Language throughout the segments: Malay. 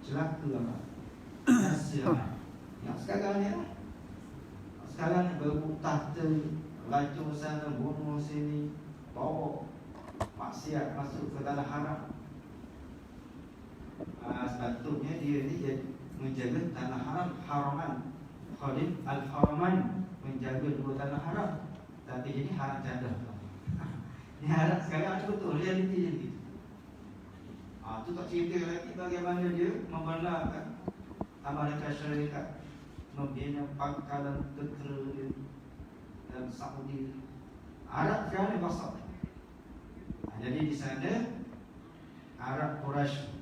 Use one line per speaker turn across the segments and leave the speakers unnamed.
celaka lah, biasa lah. Yang sekarang ni lah, sekarang ni berebut tahta, racun sana, bunuh sini, bawa maksiat masuk ke tanah haram. Sepatutnya dia ni jadi menjaga tanah haram, haraman, khadim al-haraman, menjaga dua tanah haram. Tapi jadi haram cadar. Ni harap sekarang ada betul realiti dia gitu. Tu tak cerita lagi bagaimana dia membenarkan Amerika Syarikat membina pangkalan tentera dia dan Saudi. Arab sekarang ni kosong. Jadi di sana Arab Quraisy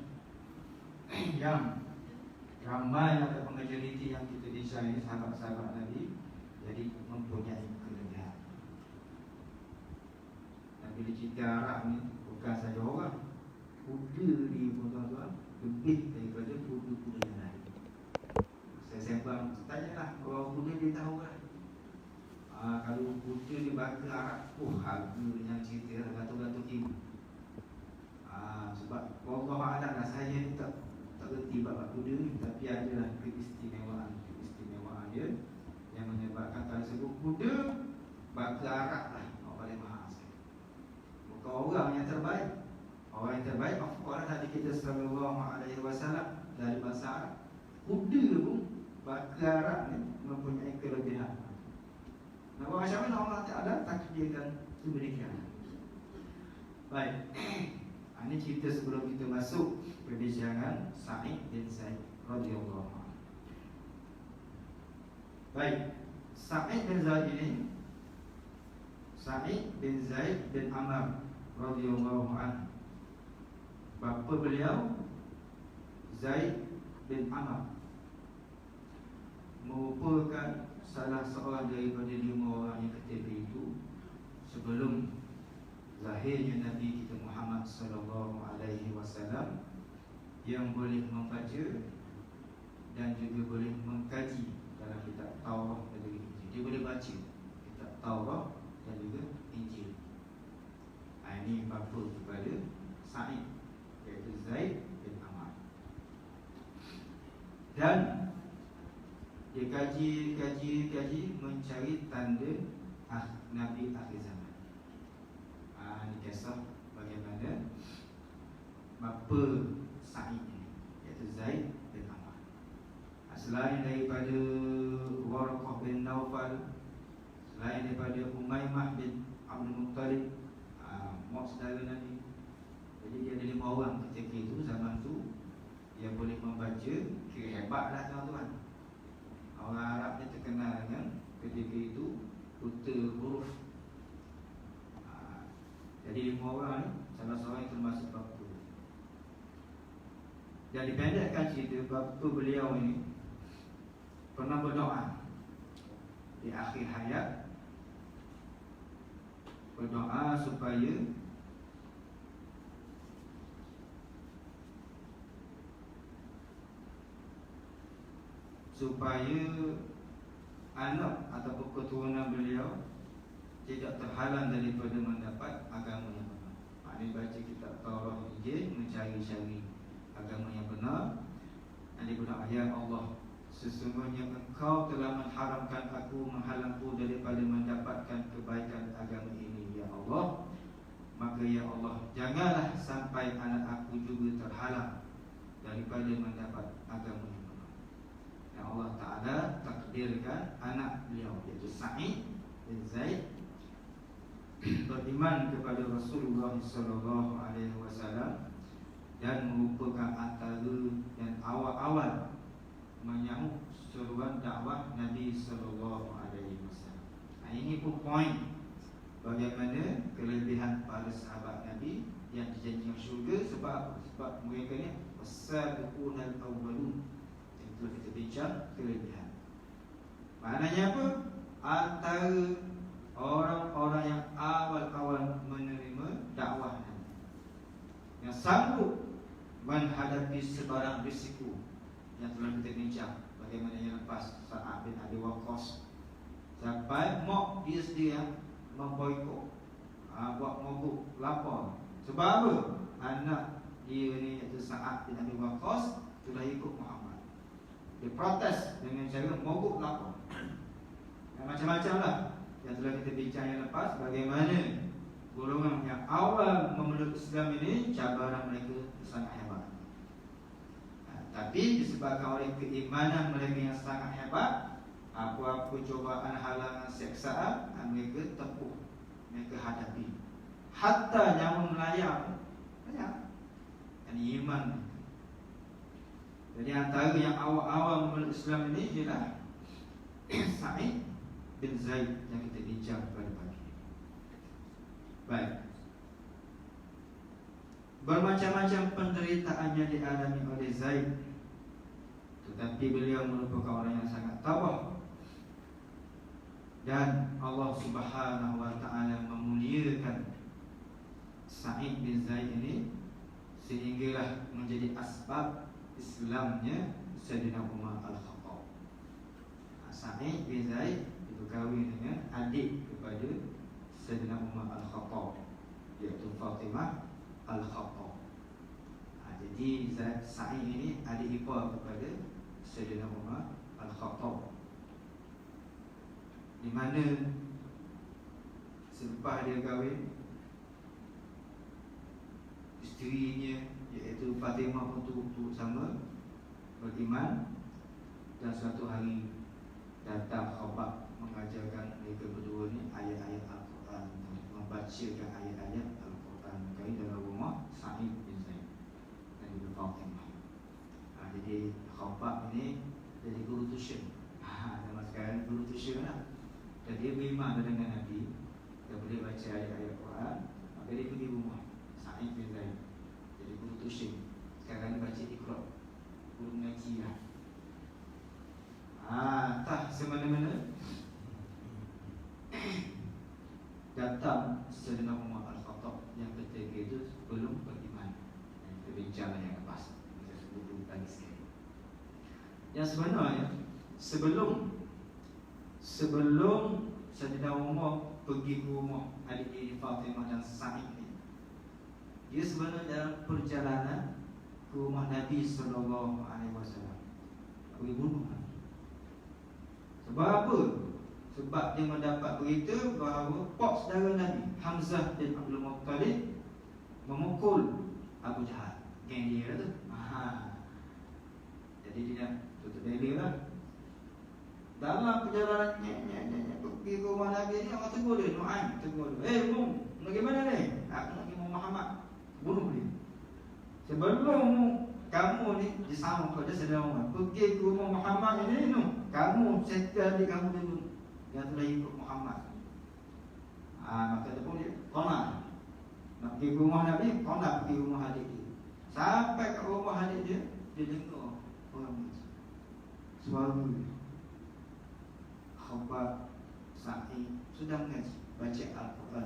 yang ramai atau majoriti yang kita desain sahabat-sahabat Nabi, jadi mempunyai kelebihan. Dan bila cerita Arab ni bukan saja orang, kuda dia pun tuan-tuan lebih daripada kuda-kuda yang lain. Saya sembang, tanyalah orang kuda dia tahu kan. Kalau kuda dia baka Arab, harganya cerita ratus-ratus ribu. Sebab Allah Alam lah, saya ni tak reti bab kuda ni, tapi adalah keistimewaan dia yang menyebabkan kalau sebut kuda baka Arab lah orang paling mahal sekali. Bukan orang yang terbaik. Orang yang terbaik of course Nabi kita sallallahu alaihi wasallam dari bangsa Arab. Kuda pun baka Arab ni mempunyai kelebihan. Nabi macam mana Allah Ta'ala takdirkan demikian. Baik. Ini cerita sebelum kita masuk perbincangan Sa'id bin Zaid radhiyallahu anhu. Baik, Sa'id bin Zaid ini, Sa'id bin Zaid bin Amr radhiyallahu anhu. Bapa beliau Zaid bin Amr merupakan salah seorang daripada 5 orang yang ketika itu sebelum lahirnya Nabi kita Muhammad sallallahu alaihi wasallam, yang boleh membaca dan juga boleh mengkaji dalam kitab Taurat dan juga Injil. Dia boleh baca kitab Taurat dan juga Injil. Ini bapa kepada Sa'id, iaitu Zaid bin Amr. Dan dia kaji mencari tanda Nabi akhir zaman. Ini kisah bagaimana bapa Sa'id ini, iaitu Zaid bin Amr. Selain daripada Waraqah bin Naufal, selain daripada Umaymah bin Abdul Muttalib, mak saudara Nabi. Jadi dia ada 5 orang ketika itu, zaman tu yang boleh membaca, kira hebatlah tuan-tuan. Orang Arab ni terkenal dengan ketika itu buta huruf. Jadi 5 orang ni salah seorang yang termasuk bapa. Dan dipendekkan cerita, bapa beliau ini pernah berdoa di akhir hayat, berdoa supaya anak ataupun keturunan beliau tidak terhalang daripada mendapat agama yang benar. Dia baca kitab Taurat Injil, mencari-cari agama yang benar. Dan dia berdoa, ya Allah, sesungguhnya Engkau telah mengharamkan aku, menghalangku daripada mendapatkan kebaikan agama ini, ya Allah. Maka ya Allah, janganlah sampai anak aku juga terhalang daripada mendapat agama yang benar. Dan Allah Ta'ala takdirkan anak beliau, iaitu Sa'id bin Zaid, beriman kepada Rasulullah sallallahu alaihi wasallam dan merupakan antara dan awal-awal menyambut seruan dakwah Nabi sallallahu alaihi wasallam. Ini pun poin bagaimana kelebihan para sahabat Nabi yang dijanjikan syurga. Sebab mereka ni as-sabiqunal awwalun. Itu kita bincang kelebihan. Maknanya apa? Antara orang-orang yang awal-awal menerima dakwah Nabi, yang sanggup menghadapi sebarang risiko yang telah kita bincang. Bagaimana yang lepas Sa'ad bin Abi Waqqas, sampai mak dia sendiri yang memboikot, buat mogok lapar. Sebab apa? Anak dia ni, iaitu Sa'ad bin Abi Waqqas, Itulah ikut Muhammad. Dia protes dengan cara mogok lapor. Macam-macam lah. Yang telah kita bincang yang lepas, bagaimana golongan yang awal memeluk Islam ini cabaran mereka sangat hebat. Tapi disebabkan oleh keimanan mereka yang sangat hebat, apa-apa cobaan, halangan, seksaan mereka tempuh, mereka hadapi. Hatta nyawa melayang banyak. Dan iman. Jadi antara yang awal-awal memeluk Islam ini ialah Sa'id bin Zaid yang kita bincang pada pagi. Baik. Bermacam-macam penderitaan yang dialami oleh Zaid, tetapi beliau merupakan orang yang sangat tabah. Dan Allah Subhanahu wa ta'ala memuliakan Sa'id bin Zaid ini sehinggalah menjadi asbab Islamnya Sayyidina Umar Al-Khattab. Sa'id bin Zaid berkahwin dengan adik kepada Sayyidina Umar Al-Khattab, iaitu Fatimah Al-Khattab. Jadi Sa'id ini adik ipar kepada Sayyidina Umar Al-Khattab, di mana selepas dia kahwin, isterinya iaitu Fatimah pun turut sama beriman. Dan suatu hari datang khabar mengajarkan mereka berdua ni ayat-ayat Al-Quran, membacakan ayat-ayat Al-Quran berkait dalam rumah Sa'id bin Zaid dan juga Fatimah. Jadi khabar ini jadi guru tuition. Zaman sekarang guru tuition lah. Dan dia beriman dengan Nabi, dia boleh baca ayat-ayat Quran, maka dia pergi rumah Sa'id bin Zaid jadi guru tuition. Sekarang dia baca Iqra, guru mengaji lah. Tak semena-mena datang Sayyidina Umar Al-Khattab yang ketika itu belum beriman. Kita bincang yang lepas, saya sebut dulu lagi sekali. Yang sebenarnya sebelum Sayyidina Umar pergi ke rumah adik Fatimah dan Sa'id ini, dia sebenarnya dalam perjalanan ke rumah Nabi sallallahu alaihi wasallam pergi bunuh. Sebab apa? Sebab dia mendapat berita bahawa pak saudara Nabi Hamzah bin Abdul Muttalib memukul Abu Jahal, geng dia tu. Jadi dia tutup diri lah. Dalam perjalanannya pergi ke rumah Nabi ni, orang tegur dia, Nu'aim tegur dia, Umum, bagaimana ni? Aku nak pergi Muhammad, bunuh dia. Sebelum kamu ni disama pada Sayyidina Umar, pergi ke rumah Muhammad ini, kamu settle di kamu dulu yang telah ikut Muhammad. Maka dia pun dia konak nak pergi ke rumah Nabi, konak pergi ke rumah adik dia. Sampai ke rumah adik dia, dia dengar orang suara khabar Sa'id sedang baca Al-Quran.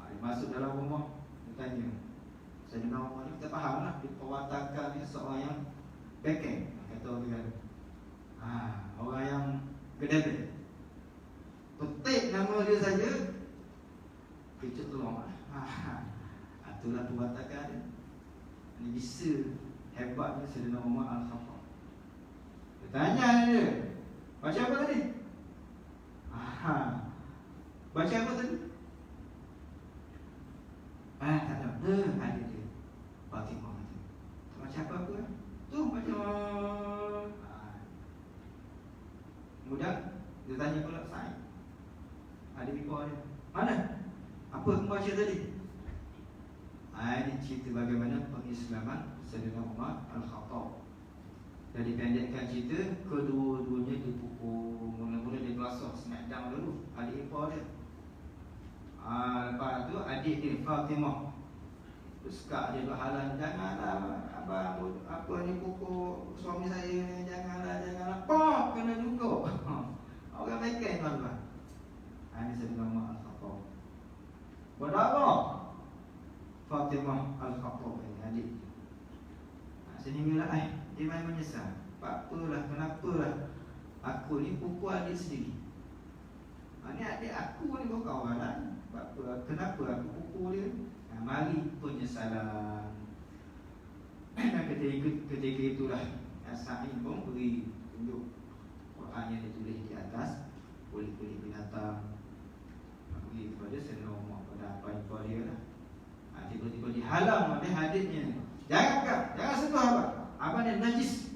Dia masuk dalam rumah, dia tanya Sayyidina Umar ni, kita faham lah, dia perwatakan ni seorang yang beken, kata orang kan, orang yang gedebel. Petik nama dia saja, kecut telur. Itulah perwatakan dia. Ini bisa hebatnya Sayyidina Umar Al-Khattab. Dia tanya dia, baca apa tadi? Baca apa tadi? Tak ada. Adik dia Fatimah kata, baca apa-apa? Tu baca. Kemudian dia tanya pula Sa'id, adik ipar dia, mana? Apa kamu baca tadi? Ini cerita bagaimana pengislaman Sayyidina Umar Al-Khattab. Jadi pendekkan cerita, kedua-duanya dipukul. Mula-mula dia berasah smackdown dulu adik ipar dia. Lepas tu adik dia Fatimah sekak dia berhalang, janganlah abang apa ni pukul suami saya ni, janganlah pok kena juga. Orang beken tuan-tuan. Ini Sayyidina Umar Al-Khattab berdarah Fatimah Al-Khattab ini adik. Sehinggalah dia main menyesal. Apalah, kenapalah aku ni pukul adik sendiri. Ni adik aku ni berkawalan. Kenapa aku pukul dia? Mari penyesalan. Maka ketika itulah Sa'id pun beri tunjuk Quran yang ditulis di atas kulit-kulit binatang, beri kepada Sayyidina Umar pada apa dia lah. Tiba-tiba dihalang oleh hadisnya. Jangan sentuh abang ni najis.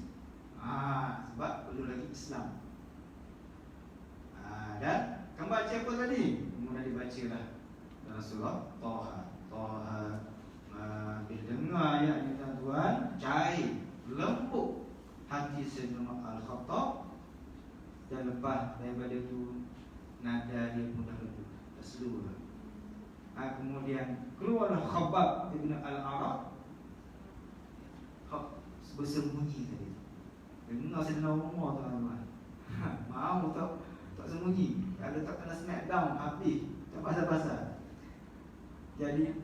Sebab perlu lagi Islam. Dan kembali apa tadi? Kemudian dibacalah dalam surah Taha. Bila dengar ayat tuan, cair, lembut hati Sayyidina Al-Khattab. Dan lepas daripada itu nada dia mudah lembut, terselu. Kemudian keluarlah Khabbab ibn Al-Arab bersembunyi tadi. Dengar Sayyidina Umar tuan-tuan. Mahu tak sembunyi. Kalau tak kena smackdown habis, tak pasal-pasal. Jadi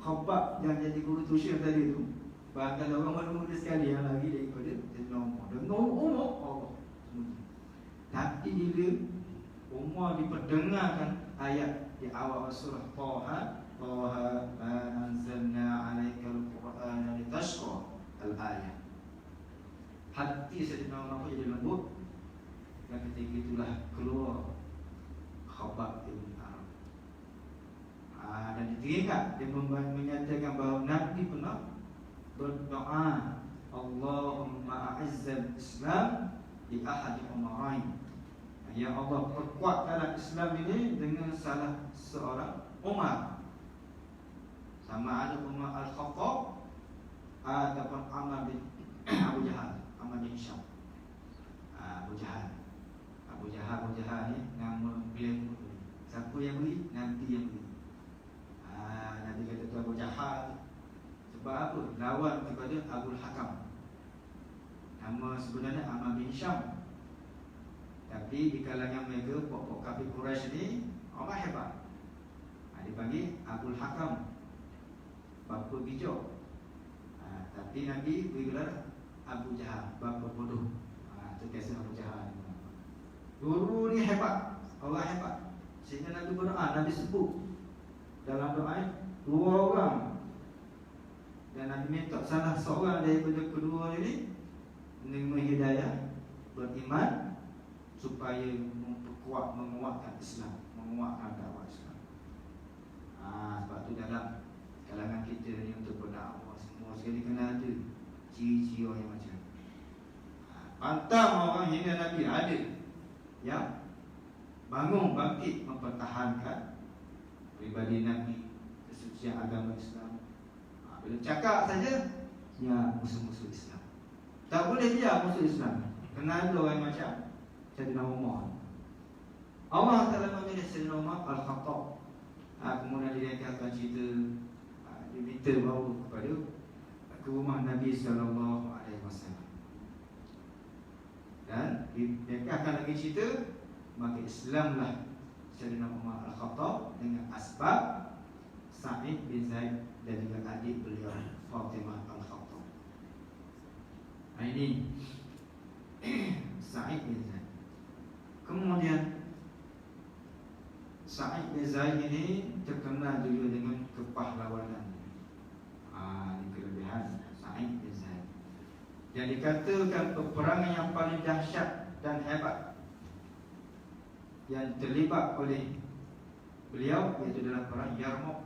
Khabbab yang jadi guru tuition tadi tu, bahkan orang muda sekali yang lagi daripada Sayyidina Umar. Dengar Umar, sembunyi. Tapi bila Umar diperdengarkan ayat di awal surah Taha anzalna 'alaikal Qur'ana litashqa al-ayat, hati Sayyidina Umar pun jadi lembut. Dan ketika itulah keluar Khabbab ibn Arab. Dan diteringat dia menyatakan bahawa Nabi pernah berdoa, Allahumma a'izzal Islam di ahadi umarain. Ya Allah, perkuatkanlah Islam ini dengan salah seorang Umar, sama ada Umar Al-Khattab ataupun Amr bin Abu Jahal, Amr bin Hisham. Abu Jahal ni nama beliau. Siapa yang beri? Nabi yang beri. Nabi kata tu Abu Jahal sebab apa? Lawan kepada Abu Hakam. Nama sebenarnya Amr bin Hisham. Tapi di kalangan mereka pokok kafir Quraisy ni orang hebat. Dipanggil Abul Hakam, bapa bijak. Tapi Nabi beri gelar Abu Jahal, bapa bodoh. Itu kisah Abu Jahal. Guru ni hebat, orang hebat. Sehingga Nabi berdoa, Nabi sebut dalam doa dua orang. Dan Nabi minta salah seorang daripada kedua ini menerima hidayah, beriman, supaya menguatkan Islam, menguatkan dakwah Islam. Sebab tu dalam kalangan kita ni untuk berdakwah semua sekali kena ada ciri-ciri orang yang macam pantang orang hina Nabi ada, yang bangun bangkit mempertahankan pribadi Nabi, kesucian agama Islam. Bila cakap saja ya musuh-musuh Islam, tak boleh dia musuh Islam. Kena ada orang yang macam Sayyidina Umar. Allah Ta'ala memilih Sayyidina Umar Al-Khattab. Kemudian direkakan cerita, diminta bawa ke rumah Nabi SAW. Dan direkakan lagi cerita, maka Islamlah Sayyidina Umar Al-Khattab dengan asbab Sa'id bin Zaid dan juga adik beliau Fatimah Al-Khattab. Ini Sa'id bin Zaid. Kemudian Sa'id bin Zaid ini terkenal juga dengan kepahlawanan. Ini kelebihan Sa'id bin Zaid. Yang dikatakan peperangan yang paling dahsyat dan hebat yang terlibat oleh beliau iaitu dalam perang Yarmouk.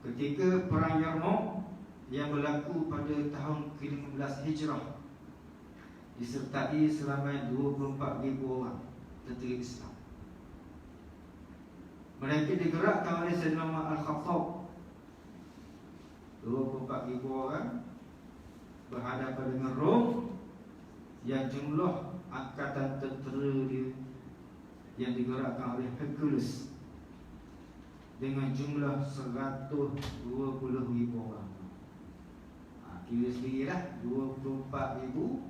Ketika perang Yarmouk yang berlaku pada tahun ke-15 Hijrah, disertai seramai 24,000 orang tentera Islam. Mereka digerakkan oleh Sayyidina Umar Al-Khattab. 24,000 orang berhadapan dengan Rom yang jumlah angkatan tentera dia yang digerakkan oleh Hercules dengan jumlah 120,000 orang. Kira sendirilah 24,000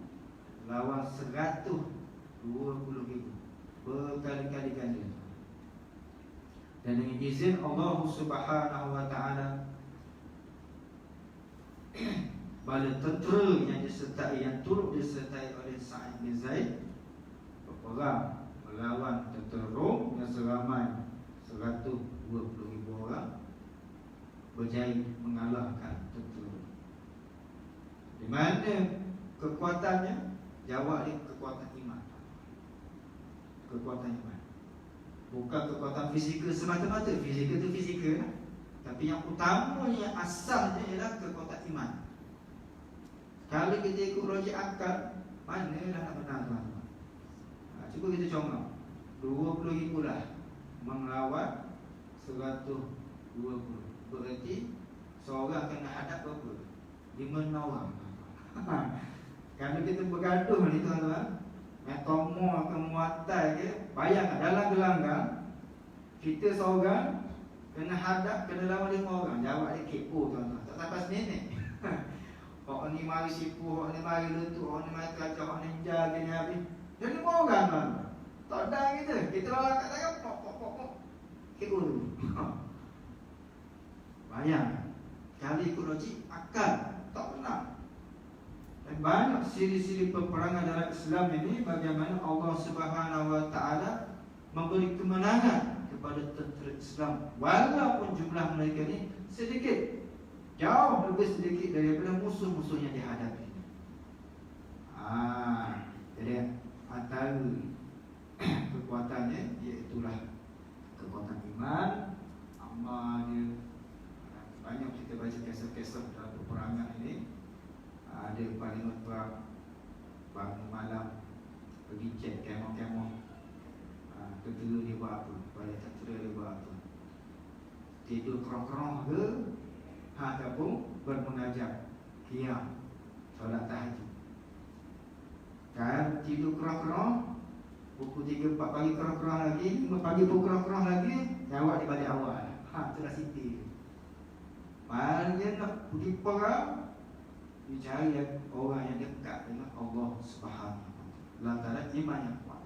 lawan 120,000, berkali-kali ganda. Dan dengan izin Allah Subhanahu wa Ta'ala, bala tentera yang disertai, yang turut disertai oleh Sa'id bin Zaid berperang melawan tentera Rom yang seramai 120,000 orang, berjaya mengalahkan tentera mana kekuatannya? Jawab dia, kekuatan iman. Kekuatan iman. Bukan kekuatan fizikal semata-mata. Fizikal tu fizikal lah. Tapi yang utamanya, asalnya ialah kekuatan iman. Kalau kita ikut logik akal, manalah nak menang tuan-tuan? Cuba kita comot 20,000 lah melawan 120. Berarti seorang kena hadap berapa? 5 orang. Kalau kita bergaduh ni tuan-tuan, metomo akan muatai ke, bayangkan dalam gelanggang kita seorang kena hadap, kena lawan 5 orang. Jawab dia kepo tuan-tuan, tak sampai seminit. Orang ni mari sipu, orang ni mari letup, orang ni mari kacau, orang ni jaga ni habis. Dia 5 orang tuan-tuan. Tak ada kita. Kita lawan kat tangan, pok. Kepo dulu. Bayangkan. Kalau ikut logik akal, tak menang. Dan banyak siri-siri peperangan dalam Islam ini, bagaimana Allah Subhanahu Wa Taala memberi kemenangan kepada tentera Islam, walaupun jumlah mereka ni sedikit, jauh lebih sedikit daripada musuh-musuh yang dihadapi. Jadi antara kekuatannya iaitulah kekuatan iman, amal dia. Banyak kita baca kisah-kisah dalam peperangan ini. Ada panglima perang bangun malam pergi cek kemah-kemah, tentera dia buat apa, kepala tentera dia buat apa, tidur kerong-kerong ke, ataupun bermunajat, qiyam, solat tahajud. Kan tidur kerong-kerong, pukul 3-4 pagi kerong-kerong lagi, 5 pagi pukul kerong-kerong lagi, jawab di balik awal. Itulah siti. Malah dia nak pergi perang, dicari orang yang dekat dengan Allah Subhanahu Wa Taala, lantaran iman yang kuat.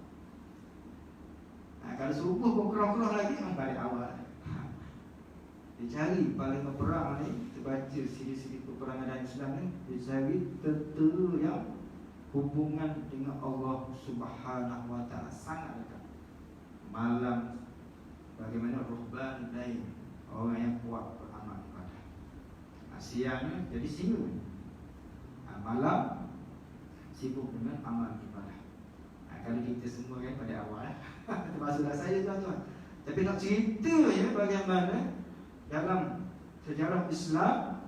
Kalau subuh pun kerong-kerong lagi, balik awal. Dicari paling perang ni, kita baca siri-siri peperangan dalam Islam ni, dicari tentera yang hubungan dengan Allah Subhanahu Wa Taala sangat dekat. Malam bagaimana ruhban lain, orang yang kuat beramal ibadah. Siangnya jadi singa. Malam sibuk dengan amal ibadah. Kalau kita semua kan pada awal termasuklah saya tuan-tuan. Tapi nak cerita ya bagaimana dalam sejarah Islam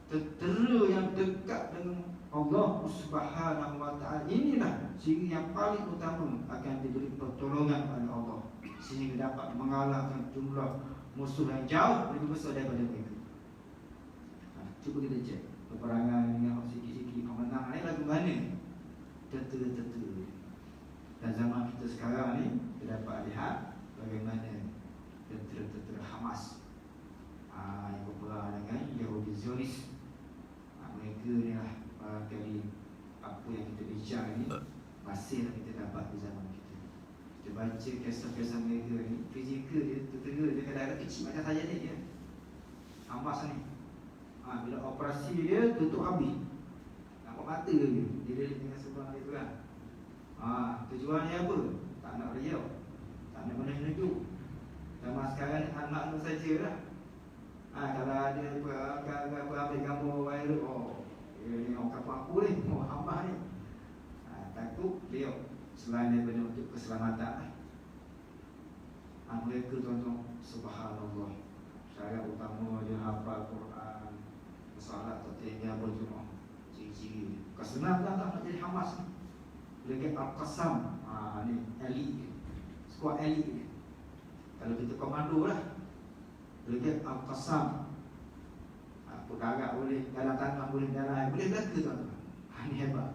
tentera yang dekat dengan Allah Subhanahu Wa Taala, inilah ciri yang paling utama akan diberi pertolongan oleh Allah, sehingga dapat mengalahkan jumlah musuh yang jauh lebih besar daripada mereka. Cuba kita cek peperangan dengan sikit-sikit pemenang ni lagu mana? Tentera-tentera. Dan zaman kita sekarang ni, kita dapat lihat bagaimana tentera-tentera Hamas yang berperang dengan Yahudi Zionis. Mereka ni lah barangkali apa yang kita bincang ni masih kita dapat di zaman kita. Kita baca kisah-kisah mereka ni, fizikal dia, tentera dia kadang-kadang kecil macam saya ni dia. Hamas ni, bila operasi dia tutup habis, nampak mata dia dengan sebelah dia tu kan. Tujuannya apa? Tak nak riau, tak nak menuju. Zaman sekarang ni anak tu saja lah. Kalau ada apa ambil gambar viral, ini orang kapal aku ni, Hamas ni, takut riau. Selain daripada untuk keselamatan, mereka tuan-tuan, subhanallah, syarat utama dia hafal Quran, salat tertinggal berjemaah, ciri-ciri. Kesenang tak nak jadi Hamas ni. Lagi Al-Qassam, ni elit, skuad elit. Kalau kita komando lah, lagi Al-Qassam, darat boleh, dalam tanah boleh, dalam boleh berlaku tuan-tuan. Ini hebat.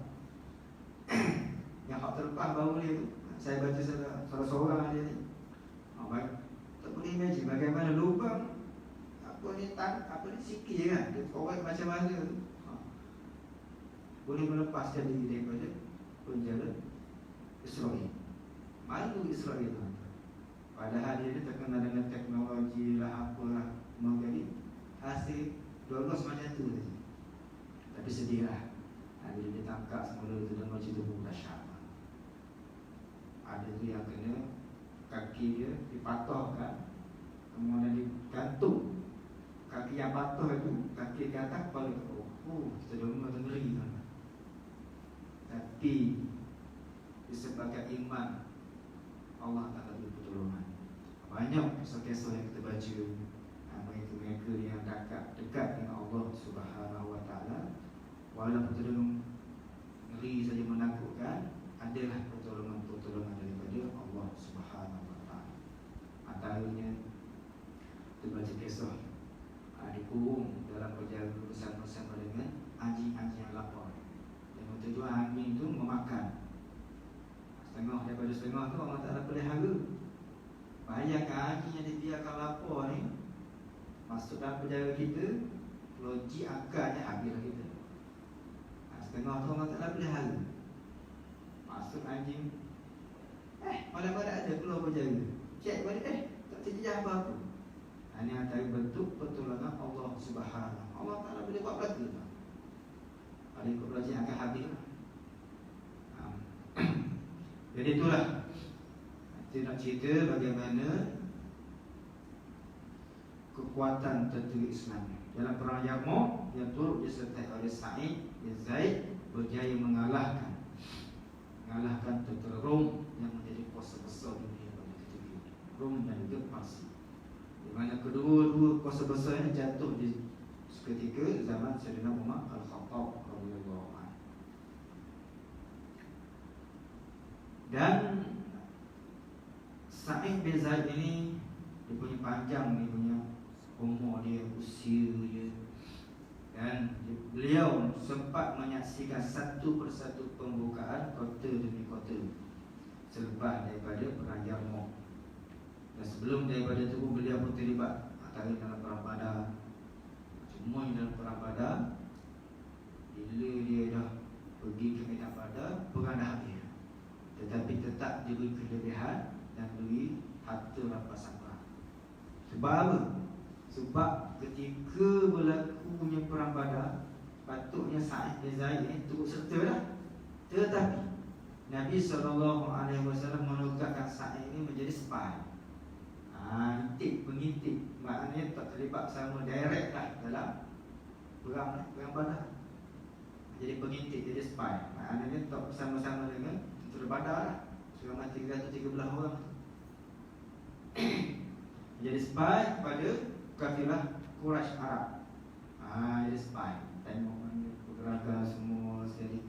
Yang hak terlepas baru ni tu, saya baca salah seorang dia ni. Tak boleh imagine bagaimana lubang sikit kan, dia korek macam mana tu, boleh melepaskan diri daripada penjara Israel. Malu Israel tu. Padahal dia ni terkenal dengan teknologi lah, apalah, menjadi hasil lolos macam tu saja. Tapi sedihlah, bila dia tangkap semula tu dengan cerita buku dahsyat. Ada tu yang kena kaki dia dipatahkan, kemudian digantung kaki yang patuh itu, kaki ke atas, kepala ke bawah. Kita dengar tu ngeri kan. Tapi disebabkan iman, Allah Ta'ala beri pertolongan. Banyak kisah-kisah yang kita baca, mereka yang dekat dengan Allah Subhanahu Wa Ta'ala, walaupun terdengar ngeri saja menakutkan, adalah pertolongan daripada Allah Subhanahu Wa Ta'ala. Antaranya kita baca kisah dikurung dalam perjalanan bersama-sama dengan anjing-anjing yang lapar. Yang tujuan anjing itu memakan. Daripada setengah tu Allah Ta'ala pelihara. Bayangkan anjing yang dibiarkan lapar ni masuk dalam penjara kita, logik akalnya habislah kita. Setengah tu Allah Ta'ala pelihara. Masuk anjing, malam-malam ada keluar penjara. Cek balik, tak terjadi apa-apa. Ini antara bentuk pertolongan Allah Subhanahu. Allah Ta'ala boleh buat berlaku. Kalau ikut belajar akan habis. Jadi itulah, kita nak cerita bagaimana kekuatan tentera Islam dalam perang Yarmouk yang turut disertai oleh Sa'id bin Zaid berjaya mengalahkan tentera Rom yang menjadi kuasa besar dunia pada ketika itu, Rom dan juga Parsi. Di mana kedua-dua kuasa besar ini jatuh di seketika zaman Sayyidina Umar Al-Khattab radhiyallahu anhu. Dan Sa'id bin Zaid ini, dia punya panjang, dia punya umur dia, usia dia, dan beliau sempat menyaksikan satu persatu pembukaan kota demi kota selepas daripada perang Yarmouk. Dan sebelum daripada itu beliau pun terlibat antara dalam perang Badar. Semua dalam perang Badar. Bila dia dah pergi ke medan Badar, perang dah habis. Tetapi tetap diberi kelebihan dan beri harta rampasan perang. Sebab apa? Sebab ketika berlakunya perang Badar, patutnya Sa'id bin Zaid turut serta lah. Tetapi Nabi SAW menugaskan Sa'id ini menjadi spy. Pengintip, maknanya tak terlibat sama direct lah dalam perang Badar. Jadi pengintip, jadi spy, maknanya tak bersama-sama dengan tentera Badar lah. Selama 313 orang. Jadi spy kepada kafilah Quraisy Arab. Jadi spy, tengok mana pergerakan semua sekali.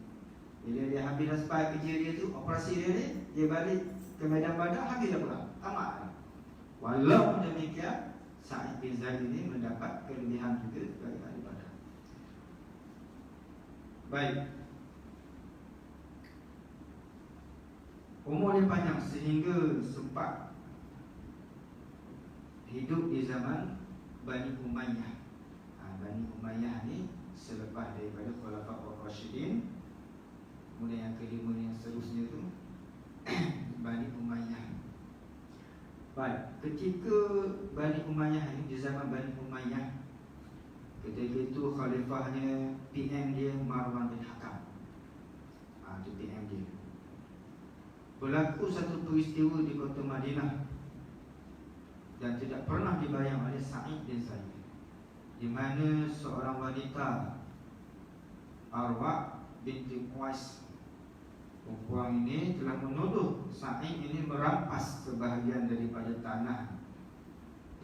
Bila dia habis spy kerja dia tu, operasi dia ni, dia balik ke medan Badar, habislah perang, tamat. Walaupun demikian, Sa'id bin Zaid ini mendapat kelebihan juga dari ahli Badar. Baik. Umur dia panjang sehingga sempat hidup di zaman Bani Umayyah. Bani Umayyah ni selepas daripada Khulafaur Rasyidin, kemudian yang kelima yang seterusnya tu Bani Umayyah. Baik, ketika Bani Umayyah ini, di zaman Bani Umayyah, ketika itu khalifahnya PM dia Marwan bin Hakam. Itu PM dia. Berlaku satu peristiwa di kota Madinah dan tidak pernah dibayang oleh Sa'id bin Zaid, di mana seorang wanita, Arwa binti Qais, perempuan ini telah menuduh Sa'id ini merampas sebahagian daripada tanah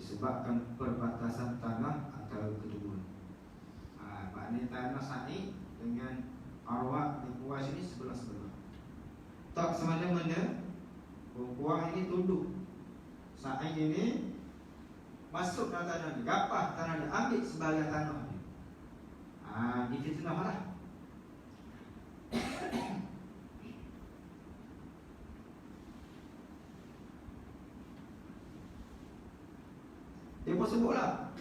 disebabkan perbatasan tanah antara kedua. Maknanya tanah Sa'id dengan Arwa bin Qais ini sebelah-sebelah. Tak semena-mena perempuan ini tuduh Sa'id ini masuk dalam tanah dia, gapah tanah dia, ambil sebahagian tanah dia. Difitnah lah. Dia pun sebutlah,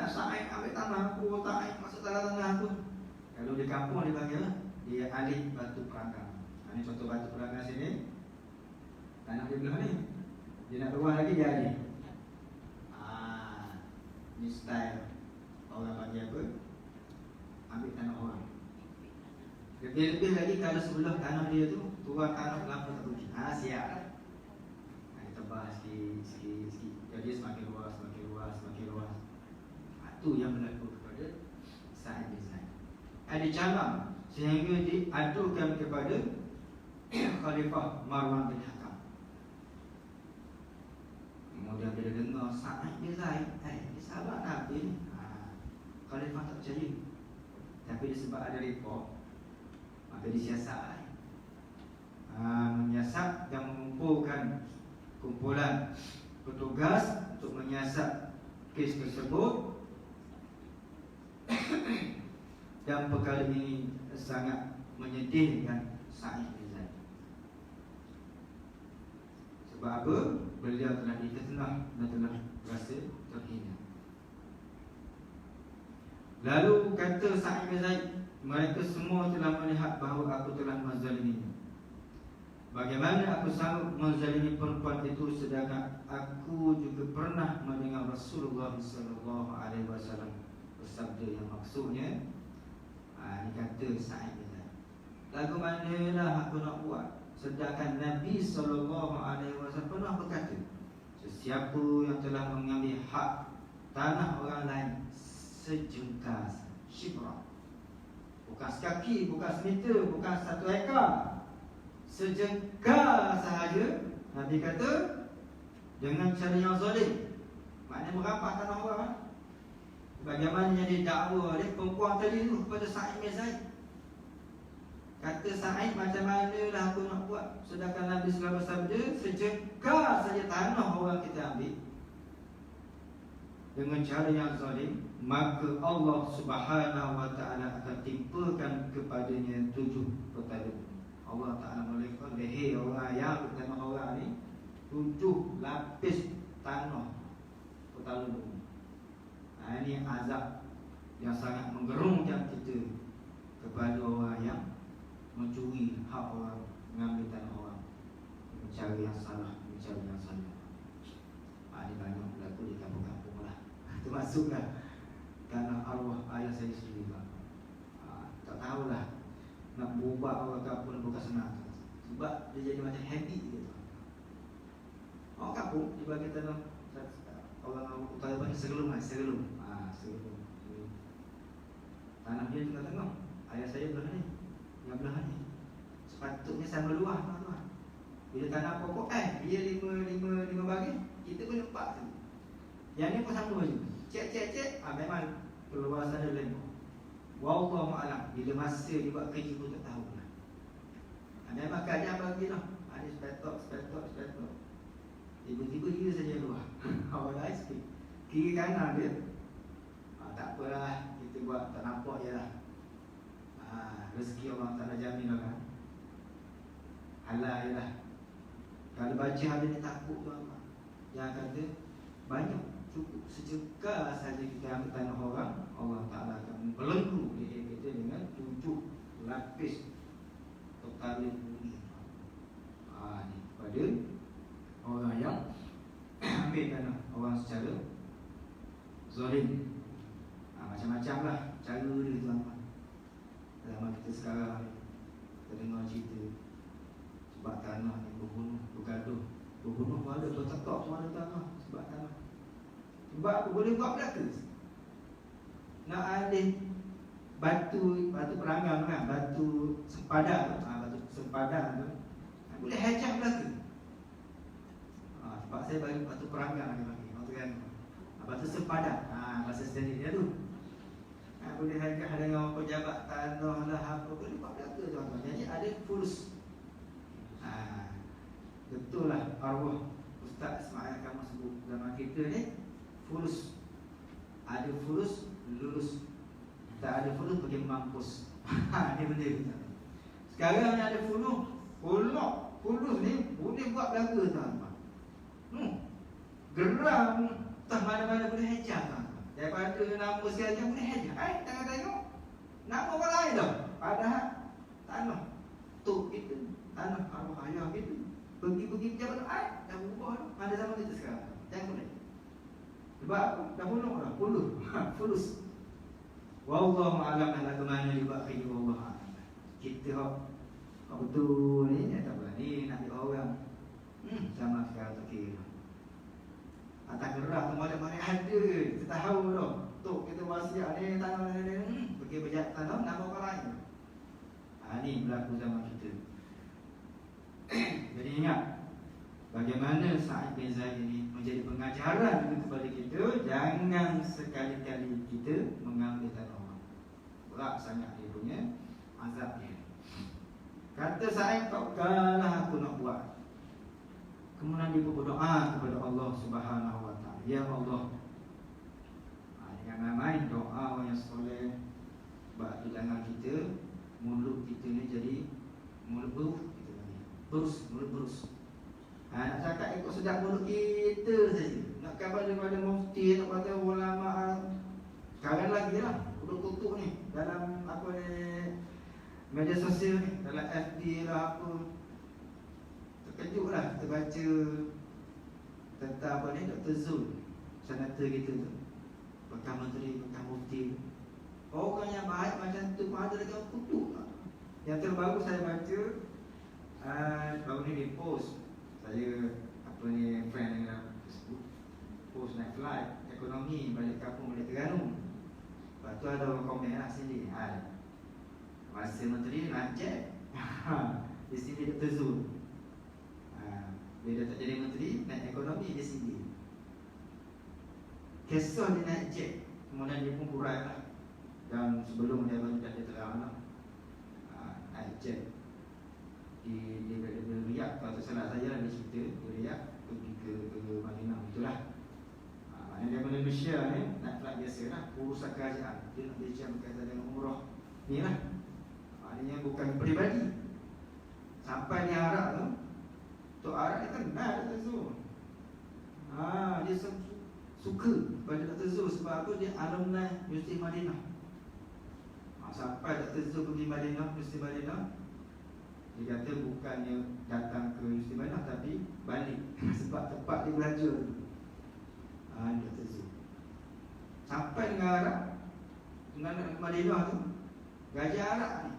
Sa'id ambil tanah aku, Sa'id masuk tanah aku. Kalau di kampung dia panggil dia alih batu perangkap. Ini contoh batu perangkap sini. Tanah dia belah ni, dia nak luar lagi dia alih. Ni style orang panggil apa? Ambil tanah orang. Lebih-lebih lagi kalau sebelah tanah dia tu turun tanah kelapa tak rugi. Siap lah. Tebal sikit. Jadi semakin luas. tu yang berlaku kepada Sa'id bin Zaid. Ada calang sehingga diadukan kepada Khalifah Marwan bin Hakam. Kemudian bila dengar Sa'id bin Zaid, dia sahabat Nabi ni, Khalifah tak percaya. Tapi disebab ada report, maka disiasat, menyiasat dan mengumpulkan kumpulan petugas untuk menyiasat kes tersebut. Dan perkara ini sangat menyedihkan Sa'id bin Zaid. Sebab apa? Beliau telah difitnah dan telah rasa terhina. Lalu kata Sa'id bin Zaid, mereka semua telah melihat bahawa aku telah menzaliminya. Bagaimana aku sanggup menzalimi perempuan itu sedangkan aku juga pernah mendengar Rasulullah SAW bersabda yang maksudnya, ini kata Sa'id bin Zaid, lagu manalah aku nak buat sedangkan Nabi SAW pernah berkata, sesiapa yang telah mengambil hak tanah orang lain sejengkal syibra, bukan sekaki, bukan semeter, bukan 1 ekar, sejengkal sahaja, Nabi kata, dengan cara yang zalim, maknanya merampas tanah orang. Bagaimana yang didakwa oleh perempuan tadi tu kepada Sa'id bin Zaid. Kata Sa'id, macam manalah aku nak buat sedangkan Nabi SAW bersabda, sejengkal saja tanah orang kita ambil dengan cara yang zalim, maka Allah Subhanahu wa ta'ala akan timpakan kepadanya 7 pertanda. Allah Ta'ala melakukan leher orang yang tanah orang ni 7 lapis tanah pertanda. Ini azab yang sangat menggerungkan kita kepada orang yang mencuri hak orang, mengambil tanah orang, mencari yang salah, mencari yang salah. Ini banyak berlaku di kampung-kampung lah. Termasuklah tanah arwah ayah saya sendiri. Tak tahulah nak berubah orang kampung bukan senang. Sebab dia jadi macam habit gitu. Orang kampung di bahagian tanah orang utara banyak segelum. Tanah dia tengah-tengah. Ayah saya belah ni, yang belah ni. Sepatutnya sama luah. Bila tanah pokok dia 5 bagi, kita pun 4 tu. Yang ni pun sama je. Cek, memang perluasan dia lain. Wallahu a'lam. Bila masa dia buat kerja pun tak tahu lah. Memang keadaan bagilah. Ada spetok. Tiba-tiba dia saja luar. Orang lain sikit kiri kanan dia. Tak apalah, kita buat tak nampak je lah. Rezeki Allah Ta'ala jamin lah kan. Halal je lah. Kalau baca ada ni takut tu apa. Yang kata banyak, cukup sejengkal saja kita ambil tanah orang, Allah Ta'ala akan membelenggu leher kita dengan 7 lapis perkara bumi. Ni pada orang yang ambil tanah orang secara zalim. Macam-macam lah cara dia tuan-tuan. Dalam kita sekarang kita dengar cerita sebab tanah ni berbunuh, bergaduh. Berbunuh pun ada, bertekak pun ada tanah. Sebab tanah. Sebab apa? Boleh buat belaka. Nak ada batu peranggang kan, batu sempadan tu boleh hajak belaka. Sebab saya bagi batu peranggang dia bagi. Batu sempadan. Bahasa standard dia tu. Boleh hajak dengan pejabat tanah lah apa, boleh buat belaka tuan-tuan. Jadi ada fulus. Betul lah arwah Ustaz Ismail kamu sebut zaman kita ni fulus. Ada fulus lulus, tak ada fulus pergi mampus. Ni benda kita. Sekarang ni ada fulus ni boleh buat belaka tuan-tuan. Geram tak mana-mana boleh hajak tuan-tuan. Daripada nama sekali boleh hajak. Tengah tengok nama orang lain dah. Padahal tanah tu itu, tanah arwah ayah itu. Pergi pejabat dah berubah dah. Pada zaman kita sekarang tengok ni. Sebab dah bunuh dah, fulus. Wallahu a'lam ala kemana juga kerja Allah. Kita betul ni tak berani nak dia orang. Sama sekarang tak kira. Atas gerah tu mana-mana ada. Kita tahu dah. Tok kita wasiat ni tanam ni pergi berjat tanam nama orang lain. Ini berlaku zaman kita. Jadi ingat bagaimana Sa'id bin Zaid ini menjadi pengajaran kepada kita. Jangan sekali-kali kita mengambil tanah orang. Berat sangat dia punya azab dia. Kata Sa'id, takkanlah aku nak buat. Kemudian dia berdoa kepada Allah Subhanahu Wa Taala. Ya Allah, jangan main doa orang yang soleh. Sebab di dalam kita, mulut kita ni jadi mulut buruk. Mulut berus. Nak cakap ikut sedap mulut kita saja. Nak khabar daripada mufti, nak kata ulama. Sekarang lagi lah mulut kutuk ni dalam apa ni, media sosial ni, dalam FB lah apa. Terkejut lah kita baca tentang apa ni, Dr. Zul, senator kita tu, bekas menteri, bekas mufti. Orang yang baik macam tu pun ada lagi orang kutuk. Yang terbaru saya baca, baru ni dia post, saya apa ni, friend dengan Facebook, post naik flight ekonomi balik kampung, balik Terengganu. Lepas tu ada orang komen lah sini, masa menteri nak jet di sini Dr. Zul. Bila tak jadi menteri, naik ekonomi di sini. Kesah dia naik jet, kemudian dia pun kurai lah. Dan sebelum dia baru dah terang lah, naik jet di Riyadh, kalau tak salah saya lah dia cerita, di Riyadh pergi ke Madinah, itulah. Maknanya daripada Malaysia ni naik flight biasa lah, urusan kerajaan. Dia nak bincang berkaitan dengan umrah ni lah. Maknanya bukan peribadi. Sampai di Arab tu, Tok Arab dia kenal Dr. Zul. Dia suka pada Dr. Zul sebab apa? Dia alumni Universiti Madinah. Sampai Dr. Zul pergi Madinah, Universiti Madinah, dia kata bukannya datang ke Universiti Madinah tapi balik sebab tempat dia belajar tu. Dr. Zul sampai dengan Arab, dengan Madinah tu, Gajah Arab ni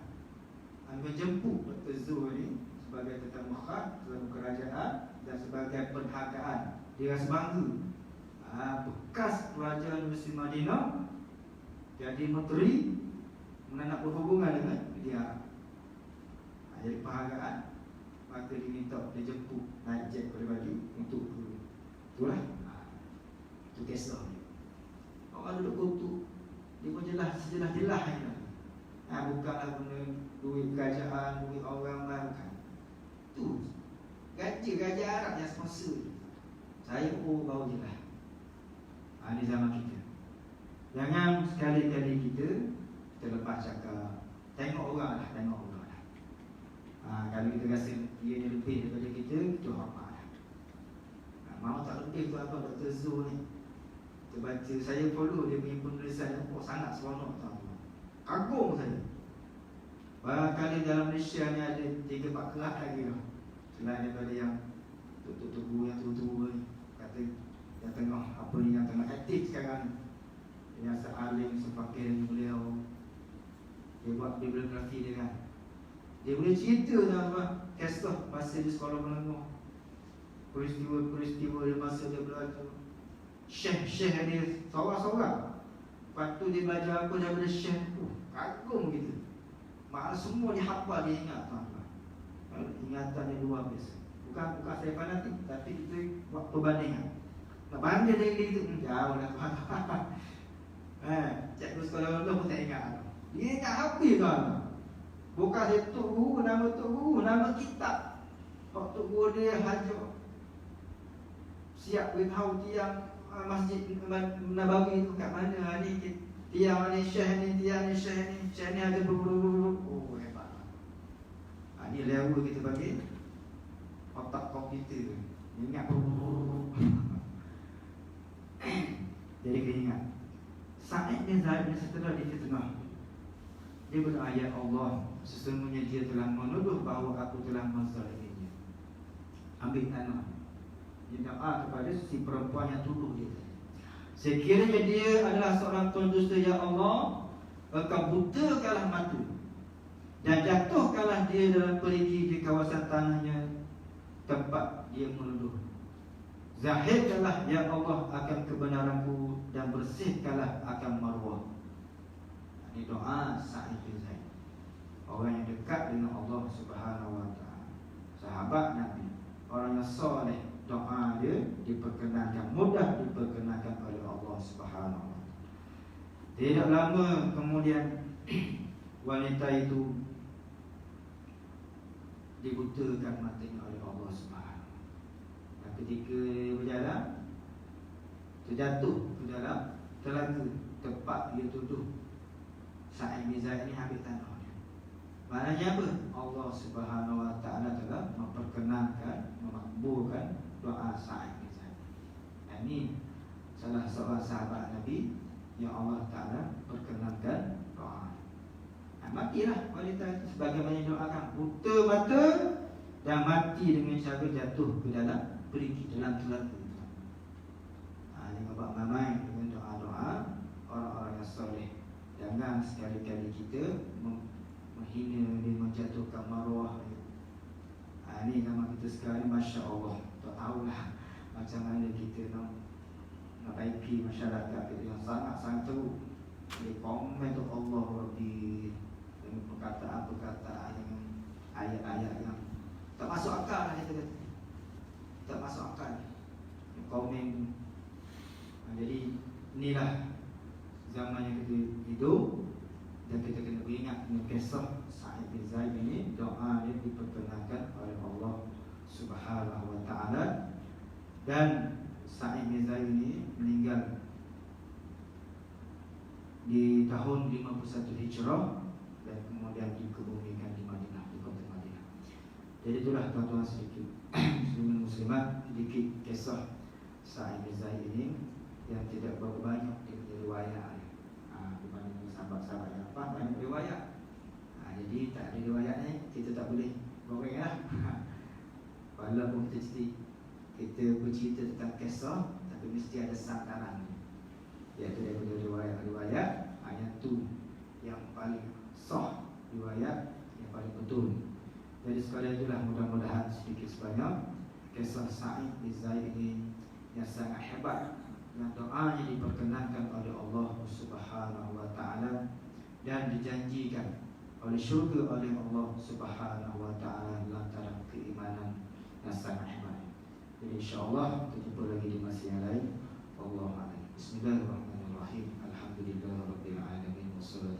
menjemput Dr. Zul ni sebagai tetamu khas dalam kerajaan dan sebagai penghargaan. Dia rasa bangga. Bekas kerajaan Universiti Madinah jadi menteri, nak berhubungan dengan dia. Jadi penghargaan. Maka dia minta, dia jemput naik jet pribadi untuk itulah. Itu kisah dia. Orang duduk kutuk, dia pun sejelas ni. Bukanlah guna duit kerajaan, duit orang lain, bukan. Tu gaji Arab yang sponsor. Saya pun baru je lah. Ini zaman kita. Jangan sekali-kali kita terlepas cakap, tengok orang lah. Kalau kita rasa dia ni lebih daripada kita hormat lah. Mahu tak lebih tu apa Dr. Zul ni. Kita baca, saya follow dia punya penulisan, sangat seronok tuan-tuan. Kagum saya. Barangkali dalam Malaysia ni ada 3-4 kelas lagi lah. Selain daripada yang tok-tok guru yang tua-tua ni, kata yang tengah apa ni, yang tengah aktif sekarang ni, yang sealim, sepakir beliau. Dia buat biografi dia kan. Dia boleh cerita dalam kisah masa di sekolah menengah, peristiwa-peristiwa dia masa dia belajar. Syekh dia sorang-sorang. Lepas tu dia belajar apa daripada syekh tu, kagum gitu. Maknanya semua dia hafal, dia ingat tuan-tuan. Ingatan dia luar biasa. Bukan saya fanatik, tapi kita buat perbandingan. Nak banding dengan kita jauh lah tuan-tuan. Cikgu sekolah rendah pun tak ingat. Dia ingat habis tuan. Bukan dia Tok Guru, nama kitab. Tok Guru dia hajar. Siap beritahu tiang Masjid Nabawi tu kat mana ni, tiang ni syekh ni, syekh ni ada berburu. Oh hebat. Ni level kita bagi otak komputer. Ingat berburu. Jadi kena ingat, Sa'id bin Zaid setelah dia tengah, dia berdoa, ya Allah, sesungguhnya dia telah menuduh bahawa aku telah menzaliminya. Ambil tanah. Dia doa kepada si perempuan yang tuduh dia. Sekiranya dia adalah seorang tuan dusta, ya Allah, engkau butakanlah mata dan jatuhkanlah dia dalam perigi di kawasan tanahnya tempat dia menuduh. Zahirkanlah ya Allah akan kebenaranku dan bersihkanlah akan Marwah. Ini doa Sa'id bin Zaid, orang yang dekat dengan Allah Subhanahu wa taala, sahabat Nabi, orang yang soleh. Doa dia diperkenankan, mudah diperkenankan oleh Allah Subhanahu wa taala. Tidak lama kemudian wanita itu dibutakan matanya oleh Allah Subhanahu. Dan ketika berjalan, terjatuh ke dalam telaga tempat dia tuduh Sa'id bin Zaid ini ambil tanah dia. Maknanya apa? Allah Subhanahu wa taala telah memperkenankan, memakbulkan doa Sa'id bin Zaid. Ini salah seorang sahabat Nabi yang Allah Taala perkenankan doa. Matilah wanita itu sebagaimana doakan, buta mata dan mati dengan cara jatuh ke dalam perigi, dalam telaga. Ini abang mamai dengan doa-doa orang-orang yang soleh. Jangan sekali-kali kita menghina dia, menjatuhkan maruah dia. Ini nama kita sekarang, Masya Allah. Tak tahulah macam mana kita nak baiki masyarakat kita yang sangat-sangat teruk. Dia komen tu Allah Rabbi dengan perkataan-perkataan yang ayat-ayat yang tak masuk akal lah, kita kata. Tak masuk akal. Komen. Jadi inilah zaman yang kita hidup, dan kita kena beringat dengan kisah Sa'id bin Zaid ini. Doa dia diperkenankan oleh Allah Subhanahu wa taala. Dan Sa'id bin Zaid ini meninggal di tahun 51 Hijrah dan kemudian dikebumikan di Madinah, di kota Madinah. Jadi itulah tuan-tuan sedikit muslimin muslimat, sedikit kisah Sa'id bin Zaid ini yang tidak berapa banyak riwayat dibanding sahabat-sahabat yang apa banyak riwayat. Jadi tak ada riwayatnya, kita tak boleh goreng lah. Walaupun kita bercerita tentang kisah, tapi mesti ada sandaran, iaitu daripada riwayat-riwayat yang tu yang paling sah, riwayat yang paling betul. Jadi sekali itulah, mudah-mudahan sedikit sebanyak kisah Sa'id bin Zaid ini yang sangat hebat, yang doanya diperkenankan oleh Allah Subhanahu wa taala dan dijanjikan oleh syurga oleh Allah Subhanahu wa taala lantaran keimanan yang sangat hebat. Jadi insya-Allah kita jumpa lagi di masa yang lain. Wallahu a'lam. Bismillahirrahmanirrahim. Alhamdulillahirabbil alamin wassalatu